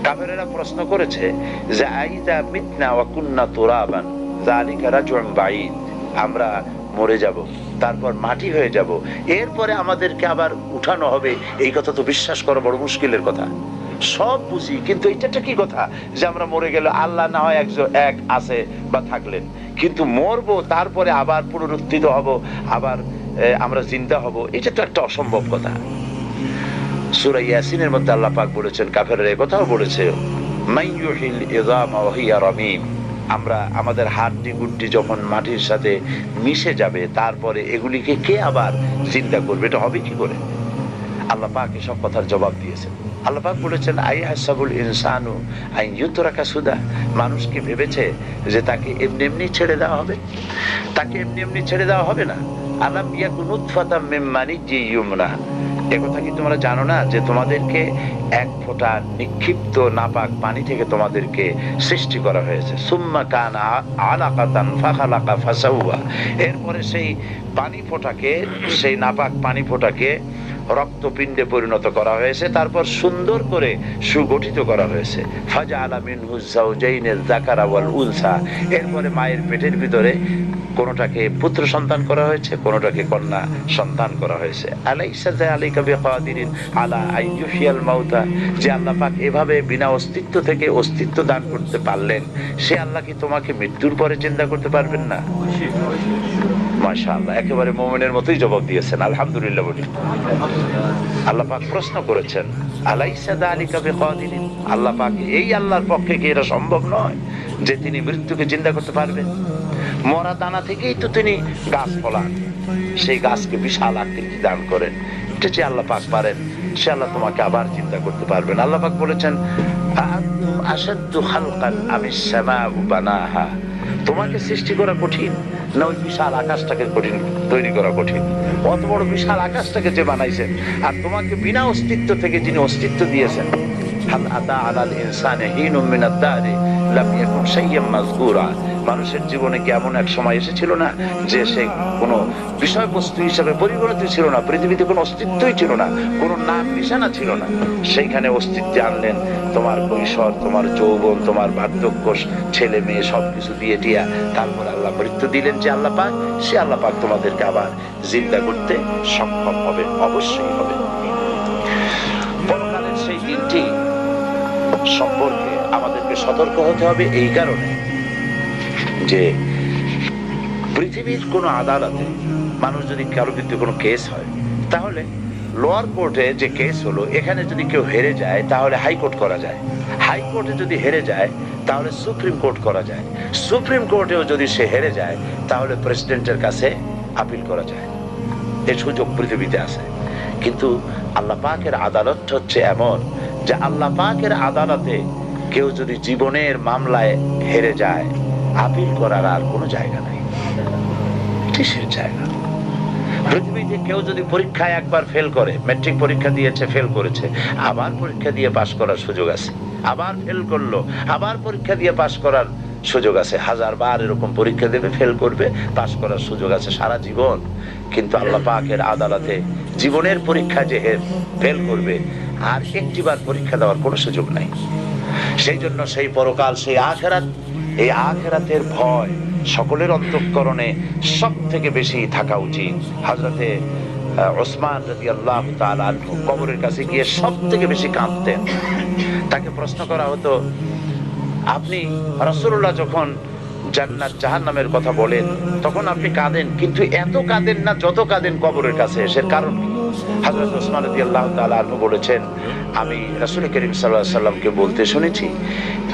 কাফেরেরা প্রশ্ন করেছে যে আইযা মিতনা ওয়া কুননা তুরাবান যালিকা রাজউন বাঈদ, আমরা মরে যাব, তারপর মাটি হয়ে যাব, এরপরে আমাদেরকে আবার উঠানো হবে, এই কথা তো বিশ্বাস করা বড় মুশকিলের কথা। সব বুঝি, কিন্তু এটা কি কথা যে আমরা মরে গেল, আল্লাহ না হয় এক আছে বা থাকলেন, কিন্তু মরবো তারপরে আবার পুনরুত্থিত হব, আবার আমরা জিন্দা হব, এটা তো একটা অসম্ভব কথা। সূরা ইয়াসিনের মধ্যে আল্লাহ পাক বলেছেন, কাফেররা এই কথাও বলেছে, মাইয়ুহিল ইযামা ওয়া হিয়া রামীম, আমরা আমাদের হাড়টি গুড্ডি যখন মাটির সাথে মিশে যাবে তারপরে এগুলিকে কে আবার জিন্দা করবে, এটা হবে কি করে? আল্লাহ পাক এসব কথার জবাব দিয়েছেন। আল্লাহ পাক বলেছেন, আইহাসাবুল ইনসানু আন ইউতরাকা সুদা, মানুষ কি ভেবেছে যে তাকে এমনি এমনি ছেড়ে দেওয়া হবে? তাকে এমনি এমনি ছেড়ে দেওয়া হবে না। আলাম ইয়াকুন নুতফাতাম মিন মানিয়্যি ইউমনা, একথা কি তোমরা জানো না যে তোমাদেরকে এক ফোঁটা নিক্ষিপ্ত নাপাক পানি থেকে তোমাদেরকে সৃষ্টি করা হয়েছে। সুম্মা কানা আলাকাতান ফাখালাকা ফাসাওয়া, এরপরে সেই পানি ফোঁটাকে, সেই নাপাক পানি ফোঁটাকে রক্তপিণ্ডে পরিণত করা হয়েছে, তারপর সুন্দর করে সুগঠিত করা হয়েছে। ফাজআলা মিনহু যাওজাইনিজ যাকারা ওয়াল উনসা, এরপরে মায়ের পেটের ভিতরে কোনটাকে পুত্র সন্তান করা হয়েছে, কোনটাকে কন্যা সন্তান করা হয়েছে। আলাইসা যালিকা বিকাদিরিন আলা আইয়ুহিয়াল মাউতা, যে আল্লাহ পাক এভাবে বিনা অস্তিত্ব থেকে অস্তিত্ব দান করতে পারলেন, সে আল্লাহ কি তোমাকে মৃত্যুর পরে চিন্তা করতে পারবেন না? মাশাআল্লাহ, একেবারে মুমিনের মতোই জবাব দিয়েছেন, আলহামদুলিল্লাহ বলি। আল্লাহ পাক প্রশ্ন করেছেন, আলাইসা যালিকা বিকাদিরিন, আল্লাহ পাক, এই আল্লাহর পক্ষে কি এটা সম্ভব নয় যে তিনি মৃত্যুকে চিন্তা করতে পারবেন? মরা দানা থেকেই তো তিনি গাছ ফলান, সেই গাছকে বিশাল আকৃতি দান করেন, এটা যে আল্লাহ পাক পারেন, সে আল্লাহ তোমাকে আবার চিন্তা করতে পারবেন। আল্লাহ পাক বলেছেন, আআনতুম আশাদ্দু খালকান আমিস সামাউ বানাহা, তোমাকে সৃষ্টি করা কঠিন না ওই বিশাল আকাশটাকে কঠিন তৈরি করা কঠিন? অত বড় বিশাল আকাশটাকে যে বানাইছেন, আর তোমাকে বিনা অস্তিত্ব থেকে যিনি অস্তিত্ব দিয়েছেন, হাল আতা আলাল ইনসানি হিনুম মিনাদ দাহরি লাম ইয়াকুন শাইয়্যান মাযকুরা, মানুষের জীবনে কি এমন এক সময় এসেছিল না যে সে কোনো বিষয়বস্তু হিসাবে পরিগণিত ছিল না, পৃথিবীতে কোনো অস্তিত্বই ছিল না, কোনো নাম নিশানা ছিল না, সেইখানে অস্তিত্বে আনলেন তোমার কৈশোর, তোমার যৌবন, তোমার বার্ধক্য, ছেলে মেয়ে সবকিছু দিয়ে টিয়া, তারপর আল্লাহ মৃত্যু দিলেন যে আল্লাহ পাক, সে আল্লাহ পাক তোমাদেরকে আবার জিন্দা করতে সক্ষম হবে, অবশ্যই হবে। পরকালের সেই দিনটি সম্পর্কে আমাদেরকে সতর্ক হতে হবে এই কারণে যে পৃথিবীর কোন আদালতে মানুষ যদি কারো বিরুদ্ধে কোনো কেস হয়, তাহলে লোয়ার কোর্টে যে কেস হলো, এখানে যদি কেউ হেরে যায় তাহলে হাইকোর্ট করা যায়, হাইকোর্টে যদি হেরে যায় তাহলে সুপ্রিম কোর্ট করা যায়, সুপ্রিম কোর্টেও যদি সে হেরে যায় তাহলে প্রেসিডেন্টের কাছে আপিল করা যায়। এই সুযোগ পৃথিবীতে আছে। কিন্তু আল্লাহ পাকের আদালত হচ্ছে এমন যে আল্লাহ পাকের আদালতে কেউ যদি জীবনের মামলায় হেরে যায়, আপিল করার আর কোনো জায়গা নাই, কিসের জায়গা? পৃথিবীতে কেউ যদি পরীক্ষায় একবার ফেল করে, মেট্রিক পরীক্ষা দিয়েছে, ফেল করেছে, আবার পরীক্ষা দিয়ে পাশ করার সুযোগ আছে, আবার ফেল করলো, আবার পরীক্ষা দিয়ে পাশ করার সুযোগ আছে, 1000 বার এরকম পরীক্ষা দেবে, ফেল করবে, পাশ করার সুযোগ আছে সারা জীবন। কিন্তু আল্লাহ পাকের আদালতে জীবনের পরীক্ষা যে ফেল করবে, আর একটিবার পরীক্ষা দেওয়ার কোনো সুযোগ নাই। সেই জন্য সেই পরকাল, সেই আখিরাত, এই আখিরাতের ভয় সকলের অন্তঃকরণে সব থেকে বেশি থাকা উচিত। হযরতে ওসমান রাদিয়াল্লাহু তাআলা আনহু কবরের কাছে গিয়ে সব থেকে বেশি কাঁদতেন। তাকে প্রশ্ন করা হতো, আপনি রাসূলুল্লাহ যখন জান্নাত জাহান্নামের কথা বলেন তখন আপনি কাঁদেন, কিন্তু এত কাঁদেন না যত কাঁদেন কবরের কাছে এসে, কারণ কি? হযরত ওসমান রাদিয়াল্লাহু তাআলা আনহু বলেছেন, আমি রাসূল করিম সাল্লাল্লাহু আলাইহি সাল্লামকে বলতে শুনেছি,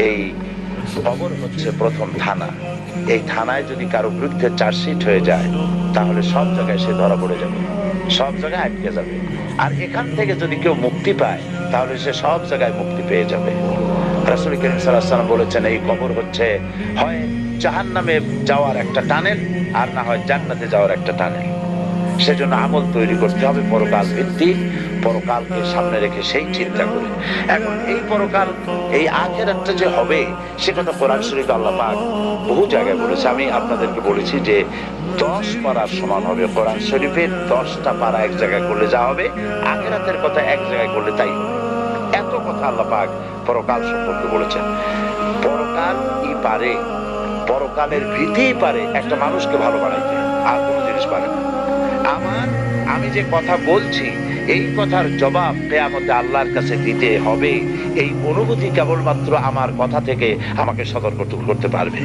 এই কবর হচ্ছে প্রথম থানা, এই থানায় যদি কারো বিরুদ্ধে চার্জশিট হয়ে যায় তাহলে সব জায়গায় সে ধরা পড়ে যাবে, সব জায়গায় আটকে যাবে, আর এখান থেকে যদি কেউ মুক্তি পায় তাহলে সে সব জায়গায় মুক্তি পেয়ে যাবে। রাসূল করিম সাল্লাল্লাহু আলাইহি সাল্লাম বলেছেন, এই কবর হচ্ছে হয় জাহান্নামে যাওয়ার একটা টানেল, আর না হয় জান্নাতে যাওয়ার একটা টানেল। সেজন্য আমল তৈরি করতে হবে পরকাল ভিত্তিক, পরকালকে সামনে রেখে সেই চিন্তা করে। এখন এই পরকাল, এই আখিরাতটা যে হবে সে কথা কোরআন শরীফে আল্লাহ পাক বহু জায়গায় বলেছে। আমি আপনাদেরকে বলেছি যে 10 পারার সমান হবে কোরআন শরীফের, 10টা পারা এক জায়গায় করলে যা হবে, আখিরাতের কথা এক জায়গায় করলে তাই হবে। এত কথা আল্লাহ পাক পরকাল সম্পর্কে বলেছেন। পরকাল ই পারে, পরকালের ভীতিই পারে একটা মানুষকে ভালো বানাইতে, আর কোনো জিনিস পারে না। আমি যে কথা বলছি এই কথার জবাব কিয়ামতে আল্লাহর কাছে দিতে হবে, এই অনুভূতি কেবলমাত্র আমার কথা থেকে আমাকে সতর্ক করতে পারবে।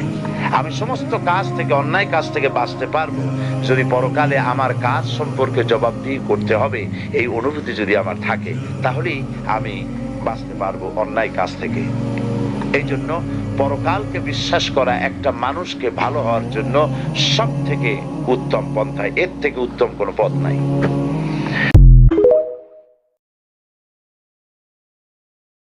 আমি সমস্ত কাজ থেকে, অন্যায় কাজ থেকে বাঁচতে পারবো যদি পরকালে আমার কাজ সম্পর্কে জবাবদিহি করতে হবে এই অনুভূতি যদি আমার থাকে, তাহলেই আমি বাঁচতে পারবো অন্যায় কাজ থেকে। এই জন্য পরকালকে বিশ্বাস করা একটা মানুষকে ভালো হওয়ার জন্য সব থেকে উত্তম পন্থা, এর থেকে উত্তম কোনো পথ নাই।